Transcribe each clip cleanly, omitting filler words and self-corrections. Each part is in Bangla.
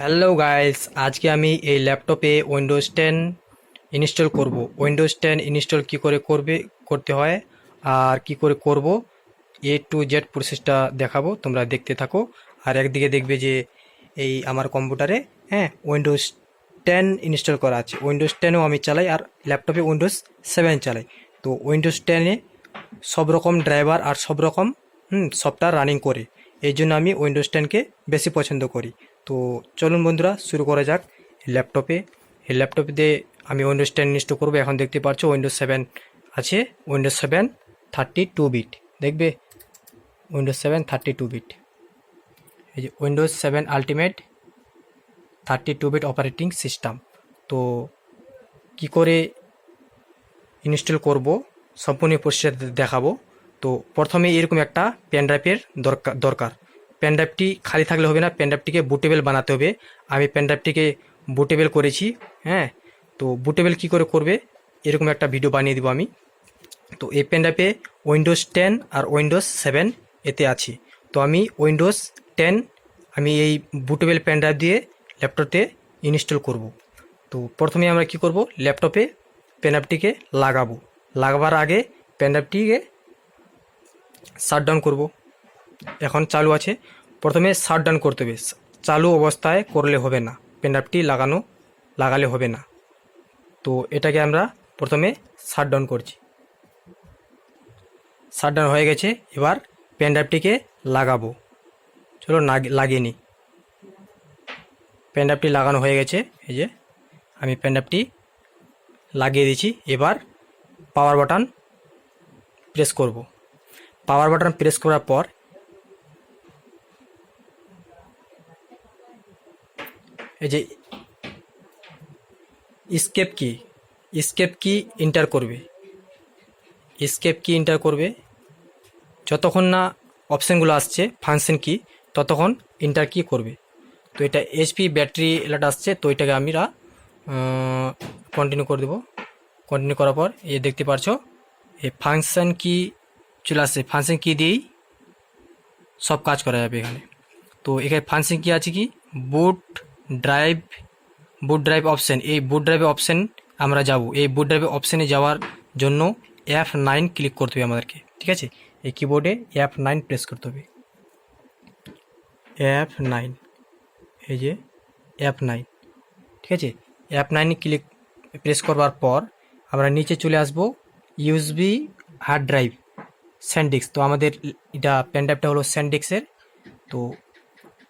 হ্যালো গাইস, আজকে আমি এই ল্যাপটপে উইন্ডোজ 10 ইনস্টল করব। উইন্ডোজ 10 ইনস্টল কি করে করতে হয় আর কি করে করব, এ টু জেড প্রসেসটা দেখাবো, তোমরা দেখতে থাকো। আর একদিকে দেখবে যে এই আমার কম্পিউটারে উইন্ডোজ 10 ইনস্টল করা আছে। উইন্ডোজ 10ও আমি চালাই আর ল্যাপটপে উইন্ডোজ 7 চালাই। তো উইন্ডোজ 10-এ সব রকম ড্রাইভার আর সব রকম সফটওয়্যার রানিং করে, এই জন্য আমি উইন্ডোজ 10কে বেশি পছন্দ করি। তো চলুন বন্ধুরা, শুরু করা যাক। এই ল্যাপটপে দিয়ে আমি উইন্ডোজ 10 ইনস্টল করবো। এখন দেখতে পাচ্ছ উইন্ডোজ 7 আছে। উইন্ডোজ 7 32 বিট দেখবে, উইন্ডোজ 7 32 বিট। এই যে Windows 7 ultimate 32 bit operating system. তো কি করে ইনস্টল করব সম্পূর্ণ প্রসেস দেখাবো। তো প্রথমে এরকম একটা পেন ড্রাইভের দরকার। পেন ড্রাইভটি খালি থাকলে হবে না, পেন ড্রাইভটিকে বুটেবল বানাতে হবে। আমি পেন ড্রাইভটিকে বুটেবল করেছি। তো বুটেবল কী করে করবে এরকম একটা ভিডিও বানিয়ে দিব আমি। তো এই পেন ড্রাইভে উইন্ডোজ 10 আর উইন্ডোজ 7 এতে আছে। তো আমি উইন্ডোজ 10 আমি এই বুটেবল পেন ড্রাইভ দিয়ে ল্যাপটপে ইনস্টল করব। তো প্রথমে আমরা কি করব, ল্যাপটপে পেন ড্রাইভটিকে লাগাবার আগে পেন ড্রাইভটিকে শাটডাউন করব। এখন চালু আছে, প্রথমে শাটডাউন করতে হবে। চালু অবস্থায় করলে হবে না, পেন ড্রাইভটি লাগালে হবে না। তো এটাকে আমরা প্রথমে শাটডাউন করছি। শাটডাউন হয়ে গেছে, এবার পেন ড্রাইভটিকে লাগাবো। চলো লাগিয়ে নিই। পেন ড্রাইভটি লাগানো হয়ে গেছে, এই যে আমি পেন ড্রাইভটি লাগিয়ে দিয়েছি। এবার পাওয়ার বাটন প্রেস করব। পাওয়ার বাটন প্রেস করার পর এই যে স্কেপ কি এন্টার করবে। যতক্ষণ না অপশানগুলো আসছে ফাংশন কি, ততক্ষণ এন্টার কি করবে। তো এটা এইচপি ব্যাটারি এলাটা আসছে, তো এটাকে আমরা কন্টিনিউ করে দেবো। কন্টিনিউ করার পর এই দেখতে পাচ্ছ এই ফাংশন কি চলে আসছে। ফাংশন কি দিয়েই সব কাজ করা যাবে এখানে। তো এখানে ফাংশন কি আছে, কি বুট ড্রাইভ অপশান। এই বুট ড্রাইভ অপশান আমরা যাব। এই বুট ড্রাইভ অপশানে যাওয়ার জন্য F9 ক্লিক করতে হবে আমাদেরকে, ঠিক আছে। এই কিবোর্ডে F9 প্রেস করতে হবে। F9, এই যে F9, ঠিক আছে। F9 ক্লিক প্রেস করবার পর আমরা নিচে চলে আসব, ইউএসবি হার্ড ড্রাইভ স্যান্ডিস্ক। তো আমাদের এটা পেন ড্রাইভটা হলো স্যান্ডিস্কের। তো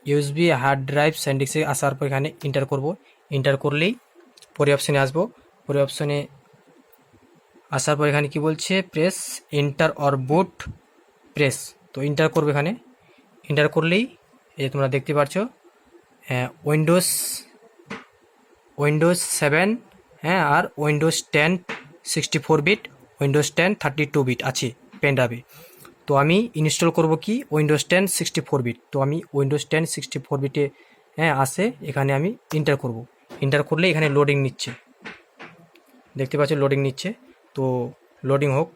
ইউএসবি হার্ড ড্রাইভ স্যান্ডিস্কে আসার পর এখানে এন্টার করব। এন্টার করলেই পরে অপশানে আসবো। পরে অপশানে আসার পর এখানে কি বলছে, press enter or boot press. তো এন্টার করবে এখানে। এন্টার করলেই এই যে তোমরা দেখতে পাচ্ছ উইন্ডোজ 7 আর উইন্ডোজ 10 64 বিট, উইন্ডোজ 10 32 বিট আছে পেন ড্রাইভে। তো আমি ইনস্টল করব কি উইন্ডোজ 10 64 বিট। তো আমি উইন্ডোজ 10 64 বিটে আসে, এখানে আমি এন্টার করব। এন্টার করলে এখানে লোডিং নিচ্ছে, দেখতে পাচ্ছ লোডিং নিচ্ছে। তো লোডিং হোক,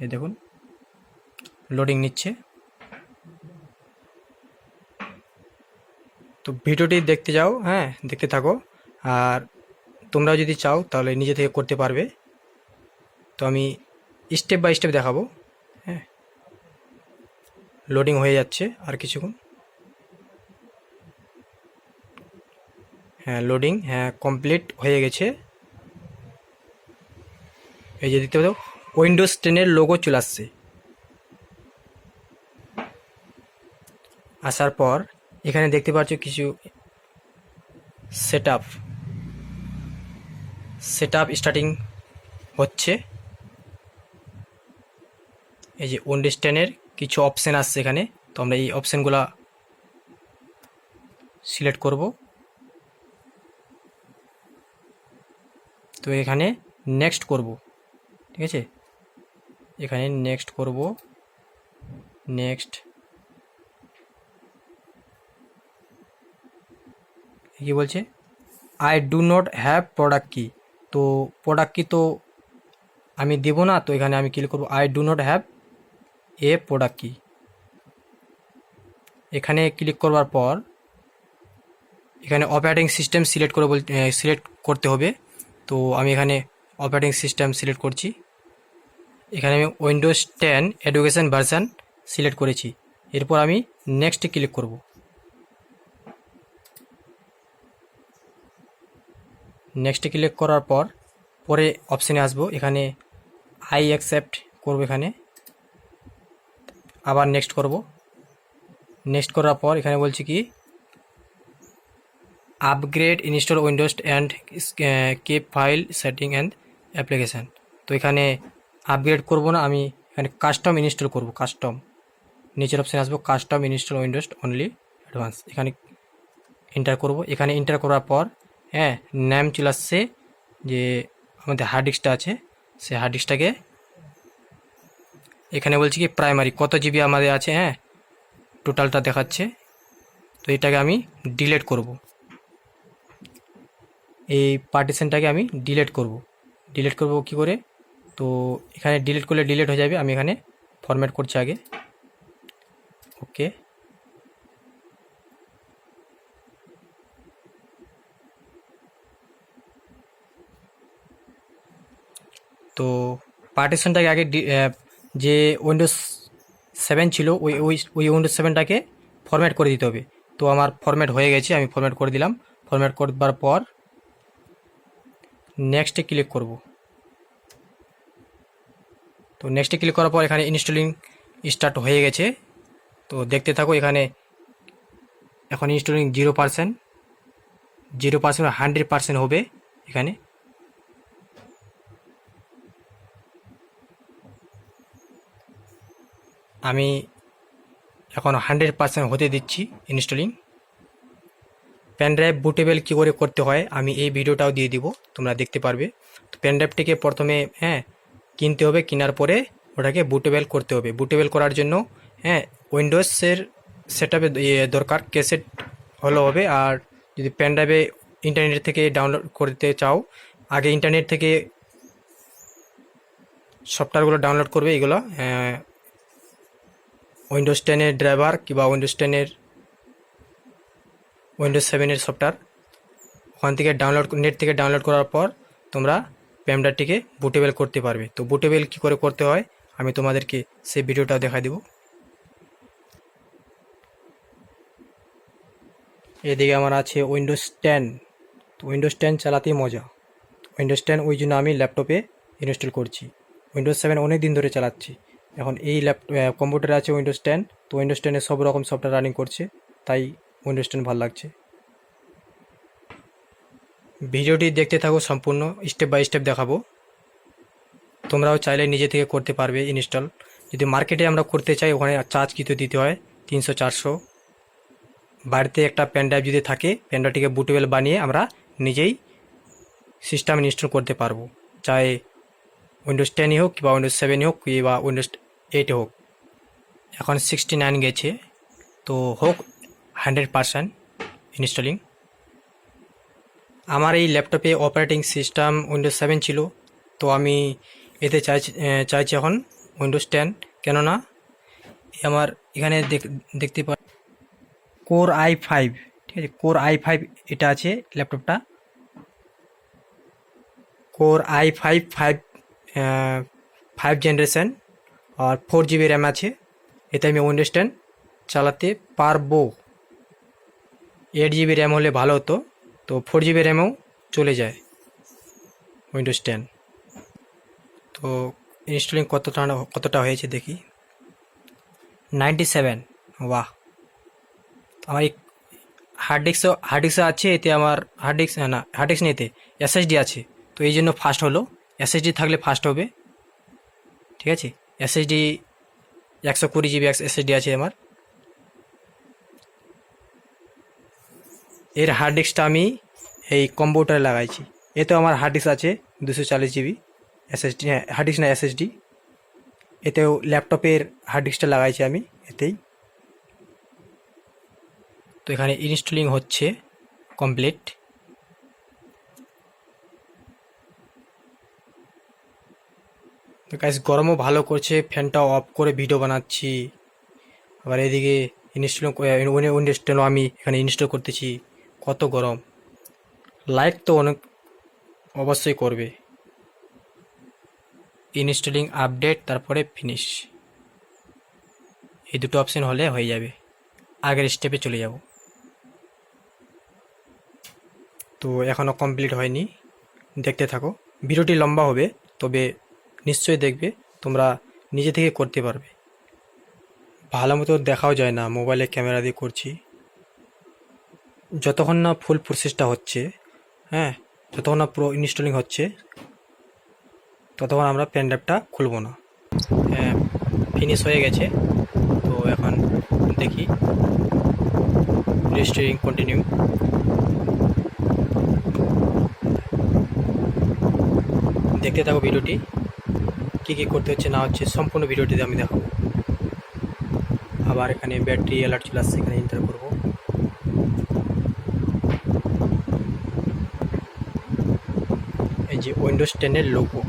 এই দেখুন লোডিং নিচ্ছে। তো ভিডিওটি দেখতে যাও, দেখতে থাকো। আর তোমরা যদি চাও তাহলে নিজে থেকে করতে পারবে। তো আমি স্টেপ বাই স্টেপ দেখাবো। লোডিং হয়ে যাচ্ছে আর কিছুক্ষণ। লোডিং কমপ্লিট হয়ে গেছে। এই যে দেখতে পাচ্ছ উইন্ডোজ 10-এর লোগো চলে আসছে। আসার পর এখানে দেখতে পাচ্ছ কিছু সেট আপ স্টার্টিং হচ্ছে। এই যে উইন্ডোজ 10-এর কিছু অপশান আসছে এখানে। তো আমরা এই অপশানগুলো সিলেক্ট করব। তো এখানে নেক্সট করব, ঠিক আছে। এখানে নেক্সট করব, নেক্সট। কি বলছে, I do not have product কি। তো প্রোডাক্ট কি তো আমি দেব না। তো এখানে আমি ক্লিক করব I do not have a product কি। এখানে ক্লিক করবার পর এখানে অপারেটিং সিস্টেম সিলেক্ট করতে হবে। তো আমি এখানে অপারেটিং সিস্টেম সিলেক্ট করছি। এখানে আমি উইন্ডোজ 10 এডুকেশন ভার্সন সিলেক্ট করেছি। এরপর আমি নেক্সটে ক্লিক করব। নেক্সটে ক্লিক করার পর পরে অপশানে আসব, এখানে আই অ্যাকসেপ্ট করব, এখানে আবার নেক্সট করব। নেক্সট করার পর এখানে বলছি কি upgrade install Windows and keep file setting and application. তো এখানে আপগ্রেড করব না, আমি এখানে কাস্টম ইনস্টল করব। কাস্টম নিচের অপশানে আসবো, custom install Windows only advance, এখানে এন্টার করব। এখানে এন্টার করার পর নাম চলে আসছে, যে আমাদের হার্ড ডিস্কটা আছে সেই হার্ড ডিস্কটাকে এখানে বলছি কি প্রাইমারি কত জিবি আমাদের আছে, টোটালটা দেখাচ্ছে। তো এটাকে আমি ডিলিট করব, এই পার্টিশনটাকে আমি ডিলিট করব। ডিলিট করব কি করে? তো এখানে ডিলিট করলে ডিলিট হয়ে যাবে। আমি এখানে ফরম্যাট করছি আগে, ওকে। তো পার্টিশনটাকে আগে যে উইন্ডোজ 7 ছিল ওই উইন্ডোজ 7টাকে ফরম্যাট করে দিতে হবে। তো আমার ফরম্যাট হয়ে গেছে, আমি ফরম্যাট করে দিলাম। ফরম্যাট করবার পর নেক্সটে ক্লিক করব। তো নেক্সটে ক্লিক করার পর এখানে ইনস্টলিং স্টার্ট হয়ে গেছে। তো দেখতে থাকো, এখানে এখন ইনস্টলিং 0%, 100% হবে এখানে। আমি এখন 100% হতে দিচ্ছি ইনস্টলিং। পেনড্রাইভ বুটেবল কী করে করতে হয় আমি এই ভিডিওটাও দিয়ে দিব, তোমরা দেখতে পারবে। তো পেনড্রাইভটিকে প্রথমে কিনতে হবে, কেনার পরে ওটাকে বুটেবল করতে হবে। বুটেবল করার জন্য উইন্ডোজের সেটআপে দরকার ক্যাসেট হলো হবে। আর যদি পেনড্রাইভে ইন্টারনেট থেকে ডাউনলোড করতে চাও, আগে ইন্টারনেট থেকে সফটওয়্যারগুলো ডাউনলোড করবে। এগুলো উইন্ডোজ 10-এর ড্রাইভার কিংবা উইন্ডোজ 7-এর সফটওয়্যার, ওখান থেকে নেট থেকে ডাউনলোড করার পর তোমরা পেনড্রাইভটিকে বুটেবল করতে পারবে। তো বুটেবল কী করে করতে হয় আমি তোমাদেরকে সেই ভিডিওটা দেখা দেব। এদিকে আমার আছে উইন্ডোজ 10। তো উইন্ডোজ 10 চালাতেই মজা। উইন্ডোজ 10 ওই জন্য আমি ল্যাপটপে ইনস্টল করছি। উইন্ডোজ 7 অনেক দিন ধরে চালাচ্ছি। এখন এই কম্পিউটারে আছে উইন্ডোজ 10। তো উইন্ডোজ 10-এ সব রকম সফটওয়্যার রানিং করছে, তাই উইন্ডোজ 10 ভালো লাগছে। ভিডিওটি দেখতে থাকো, সম্পূর্ণ স্টেপ বাই স্টেপ দেখাবো। তোমরাও চাইলে নিজে থেকে করতে পারবে ইনস্টল। যদি মার্কেটে আমরা করতে চাই, ওখানে চার্জ কিন্তু দিতে হয় 300-400। বাড়িতে একটা পেনড্রাইভ যদি থাকে, পেনড্রাইভটিকে বুটেবল বানিয়ে আমরা নিজেই সিস্টেম ইনস্টল করতে পারবো, চাই উইন্ডোজ 10-ই হোক কিংবা উইন্ডোজ 7-ই হোক কিংবা উইন্ডোজ 8-এ হোক। এখন 69 গেছে, তো হোক 100% ইনস্টলিং। আমার এই ল্যাপটপে অপারেটিং সিস্টেম উইন্ডোজ 7 ছিল, তো আমি এতে চাইছি এখন উইন্ডোজ 10। কেননা আমার এখানে দেখতে পা কোর i5, ঠিক আছে, কোর i5 এটা আছে ল্যাপটপটা। কোর i5 5 জেনারেশন আর 4 জিবি র্যাম আছে। এতে আমি উইন্ডোজ 10 চালাতে পারবো। 8 জিবি র্যাম হলে ভালো হতো, তো 4 জিবি র্যামেও চলে যায় উইন্ডোজ 10। তো ইনস্টলিং কতটা হয়েছে দেখি, 97। বাহ! আমার এই হার্ড ডিস্ক আছে, এতে আমার হার্ড ডিস্ক নেই, এতে এসএসডি আছে। তো এই জন্য ফাস্ট হলো, এসএসডি থাকলে ফাস্ট হবে, ঠিক আছে। এসএসডি 120 জিবি এসএসডি আছে আমার। এর হার্ড ডিস্কটা আমি এই কম্পিউটারে লাগাইছি। এতেও আমার হার্ড ডিস্ক আছে 240 জিবি এসএসডি, হার্ড ডিস্ক না এসএসডি। এতেও ল্যাপটপের হার্ড ডিস্কটা লাগাইছি আমি এতেই। তো এখানে ইনস্টলিং হচ্ছে কমপ্লিট। তো গাইস গরমও ভালো করছে, ফ্যানটা অফ করে ভিডিও বানাচ্ছি। আবার এদিকে উইন্ডোজ 10 আমি এখানে ইনস্টল করতেছি। কত গরম, লাইক তো অনেক অবশ্যই করবে। ইনস্টলিং আপডেট, তারপরে ফিনিশ, এই দুটো অপশন হলে হয়ে যাবে। আগের স্টেপে চলে যাব। তো এখনও কমপ্লিট হয়নি, দেখতে থাকো। ভিডিওটি লম্বা হবে, তবে নিশ্চয়ই দেখবে, তোমরা নিজে থেকে করতে পারবে। ভালো মতো দেখাও যায় না, মোবাইলে ক্যামেরা দিয়ে করছি। যতক্ষণ না ফুল প্রসেসটা হচ্ছে, হ্যাঁ, যতক্ষণ না পুরো ইনস্টলিং হচ্ছে, ততক্ষণ আমরা পেন ড্রাইভটা খুলবো না। হ্যাঁ, ফিনিশ হয়ে গেছে। তো এখন দেখি, রেজিস্টারিং কন্টিনিউ। দেখতে থাকো ভিডিওটি, কী কী করতে হচ্ছে না হচ্ছে সম্পূর্ণ ভিডিওটিতে আমি দেখাবো। আবার এখানে ব্যাটারি অ্যালার্ট চলে আসছে, এখানে এন্টার করবো। এই যে উইন্ডোজ 10-এর লোগো,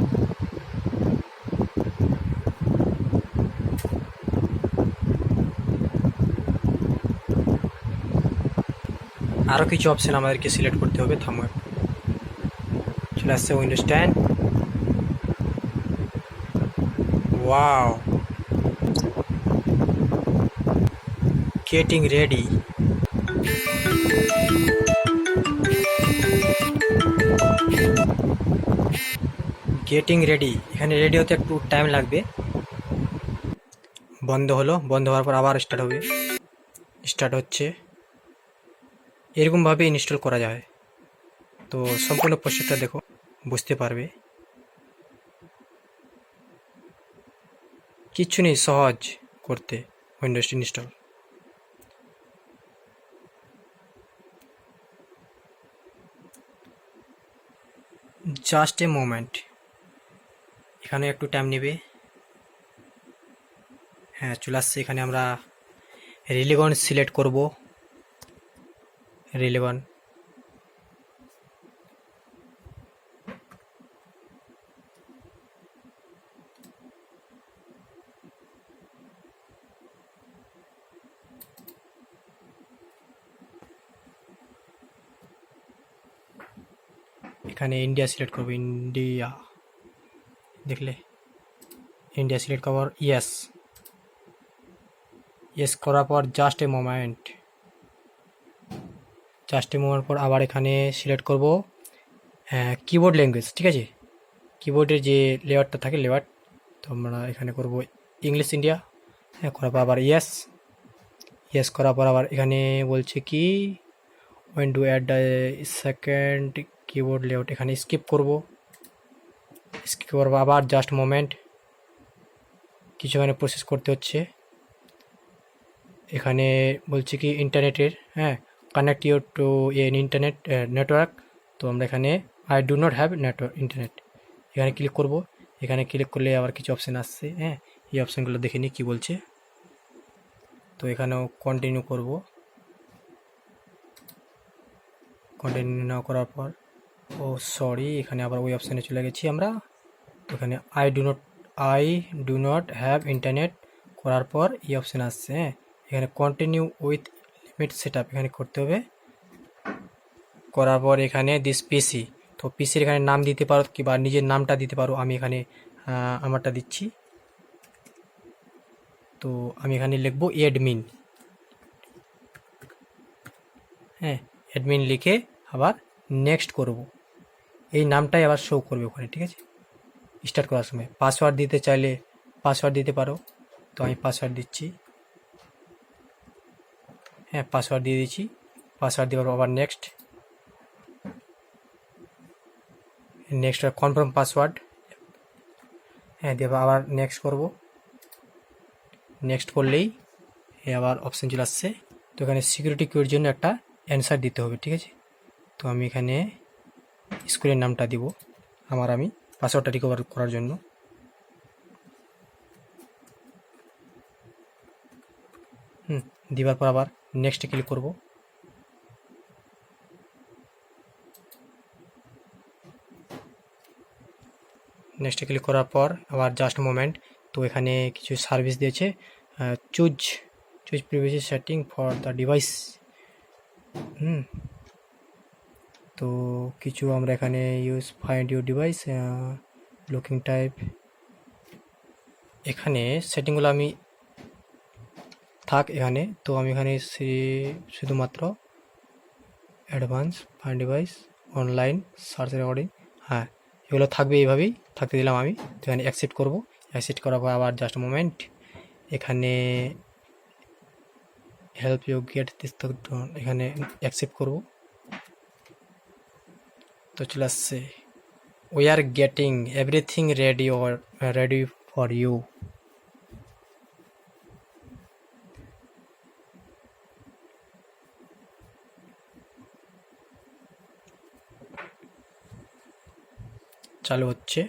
আরও কিছু অপশান আমাদেরকে সিলেক্ট করতে হবে। থামো, চলে আসছে Windows 10। Wow, getting ready. Getting ready, এখানে রেডি হতে একটু টাইম লাগবে। বন্ধ হলো, বন্ধ হওয়ার পর আবার স্টার্ট হবে। স্টার্ট হচ্ছে। এরকমভাবে ইনস্টল করা যায়। তো সম্পূর্ণ প্রসেসটা দেখো, বুঝতে পারবে। কিচ্ছু নেই, সহজ করতে Windows install. Just a moment, এখানে একটু টাইম নেবে। হ্যাঁ, চলে আসছে। এখানে আমরা রিলেভেন্ট সিলেক্ট করব। রিলেভেন্ট, এখানে ইন্ডিয়া সিলেক্ট করব। ইন্ডিয়া, দেখলে ইন্ডিয়া সিলেক্ট করার ইয়েস, ইয়েস করার পর just a moment. Just a moment পর আবার এখানে সিলেক্ট করব কিবোর্ড ল্যাঙ্গুয়েজ, ঠিক আছে। কিবোর্ডের যে লেয়ারটা থাকে, লেয়ার, তো আমরা এখানে করব ইংলিশ ইন্ডিয়া। হ্যাঁ, করার পর আবার ইয়েস, ইয়েস করার পর আবার এখানে বলছে কি when to add second keyboard layout, এখানে স্কিপ করব। স্কিপ করব, আবার জাস্ট মোমেন্ট, কিছু এখানে প্রসেস করতে হচ্ছে। এখানে বলছে কি ইন্টারনেটের, হ্যাঁ, connect your to an internet network. তো আমরা এখানে I do not have network internet, এখানে ক্লিক করব। এখানে ক্লিক করলে আবার কিছু অপশান আসছে, হ্যাঁ, এই অপশানগুলো দেখে নিই কী বলছে। তো এখানেও কন্টিনিউ করব। কন্টিনিউ করার পর, ও সরি, এখানে আবার ওই অপশানে চলে গেছি আমরা। তো এখানে I do not have internet করার পর এই অপশান আসছে, হ্যাঁ, এখানে continue with limit set up, এখানে করতে হবে। করার পর এখানে দিস পিসি, তো পিসির এখানে নাম দিতে পারো কিংবা নিজের নামটা দিতে পারো। আমি এখানে আমারটা দিচ্ছি। তো আমি এখানে লিখবো অ্যাডমিন, হ্যাঁ, অ্যাডমিন লিখে আবার নেক্সট করব। এই নামটাই আবার শো করবে ওখানে, ঠিক আছে। স্টার্ট করার সময় পাসওয়ার্ড দিতে চাইলে পাসওয়ার্ড দিতে পারো। তো আমি পাসওয়ার্ড দিচ্ছি, হ্যাঁ, পাসওয়ার্ড দিয়ে দিচ্ছি। পাসওয়ার্ড দেওয়ার আবার নেক্সট, নেক্সট কনফার্ম পাসওয়ার্ড, হ্যাঁ, দেবো। আবার নেক্সট করব। নেক্সট করলেই আবার অপশান চলে আসছে। তো এখানে সিকিউরিটি কিউর জন্য একটা অ্যান্সার দিতে হবে, ঠিক আছে। তো আমি এখানে স্কুলের নামটা দিব আমি পাসওয়ার্ডটা রিকভার করার জন্য। দেওয়ার পর আবার নেক্সটে ক্লিক করব। নেক্সটে ক্লিক করার পর আবার জাস্ট মোমেন্ট। তো এখানে কিছু সার্ভিস দিয়েছে, choose previous setting for the device. তো কিছু আমরা এখানে use find your device looking type, এখানে সেটিংগুলো আমি থাক এখানে। তো আমি এখানে শুধুমাত্র advance find device online search recording, হ্যাঁ এগুলো থাকবে, এইভাবেই থাকতে দিলাম আমি। তো এখানে অ্যাকসেপ্ট করবো, অ্যাকসেপ্ট করার পর আবার জাস্ট মোমেন্ট এখানে হেল্প ইউ গেট দিস, এখানে অ্যাকসেপ্ট করবো। তো চলে আসছে we are getting everything ready for you. চালু হচ্ছে।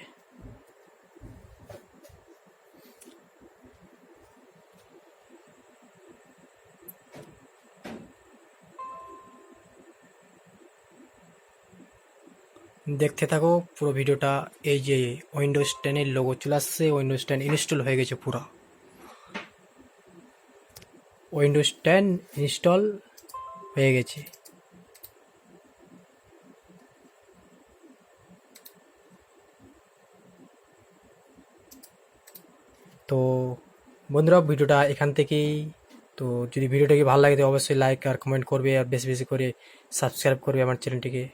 দেখতে থাকো পুরো ভিডিওটা। এই যে উইন্ডোজ 10 এর লোগো চলে আসছে, উইন্ডোজ 10 ইনস্টল হয়ে গেছে পুরো। উইন্ডোজ 10 ইনস্টল হয়ে গেছে। তো বন্ধুরা ভিডিওটা এখান থেকেই, তো যদি ভিডিওটাকে ভালো লাগে তো অবশ্যই লাইক আর কমেন্ট করবে, আর বেশি বেশি করে সাবস্ক্রাইব করবে আমার চ্যানেলটিকে।